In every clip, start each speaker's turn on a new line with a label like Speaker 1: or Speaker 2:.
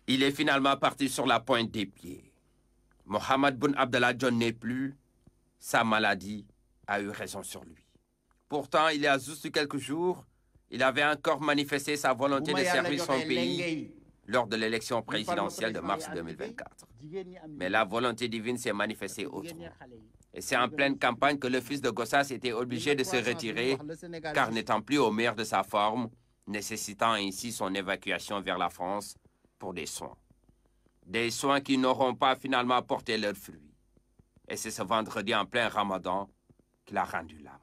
Speaker 1: Il est finalement parti sur la pointe des pieds. Mohamed Boun Abdallah Dionne n'est plus. Sa maladie a eu raison sur lui. Pourtant, il y a juste quelques jours, il avait encore manifesté sa volonté de servir son pays lors de l'élection présidentielle de mars 2024. Mais la volonté divine s'est manifestée autrement. Et c'est en pleine campagne que le fils de Gossas était obligé de se retirer, car n'étant plus au meilleur de sa forme, nécessitant ainsi son évacuation vers la France pour des soins. Des soins qui n'auront pas finalement porté leurs fruits. Et c'est ce vendredi en plein Ramadan qu'il a rendu l'âme.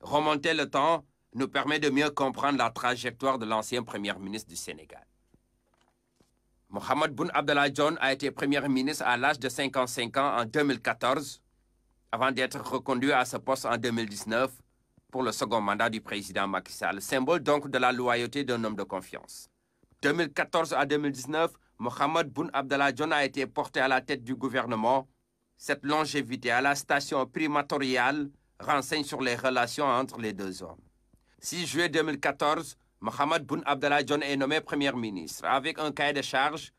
Speaker 1: Remonter le temps nous permet de mieux comprendre la trajectoire de l'ancien Premier ministre du Sénégal. Mohamed Boun Abdallah Dionne a été Premier ministre à l'âge de 55 ans en 2014, avant d'être reconduit à ce poste en 2019 pour le second mandat du président Macky Sall, symbole donc de la loyauté d'un homme de confiance. 2014 à 2019, Mohamed Boun Abdallah Dionne a été porté à la tête du gouvernement. Cette longévité à la station primatoriale renseigne sur les relations entre les deux hommes. 6 juillet 2014, Mohamed Boun Abdallah Dionne est nommé Premier ministre avec un cahier de charges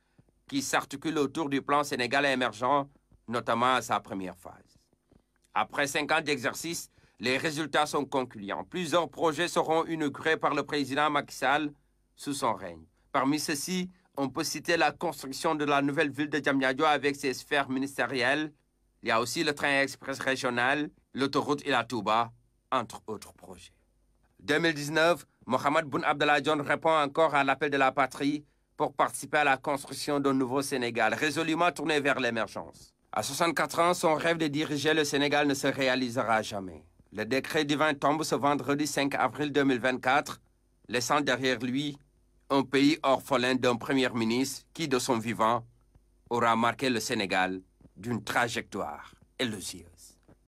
Speaker 1: qui s'articule autour du plan Sénégal émergent, notamment à sa première phase. Après 5 ans d'exercice, les résultats sont concluants. Plusieurs projets seront inaugurés par le président Macky Sall sous son règne. Parmi ceux-ci, on peut citer la construction de la nouvelle ville de Diamniadio avec ses sphères ministérielles. Il y a aussi le train express régional, l'autoroute Ila Touba, entre autres projets. 2019, Mohamed Boun Abdallah Dionne répond encore à l'appel de la patrie pour participer à la construction d'un nouveau Sénégal, résolument tourné vers l'émergence. À 64 ans, son rêve de diriger le Sénégal ne se réalisera jamais. Le décret divin tombe ce vendredi 5 avril 2024, laissant derrière lui un pays orphelin d'un Premier ministre qui, de son vivant, aura marqué le Sénégal d'une trajectoire élogieuse.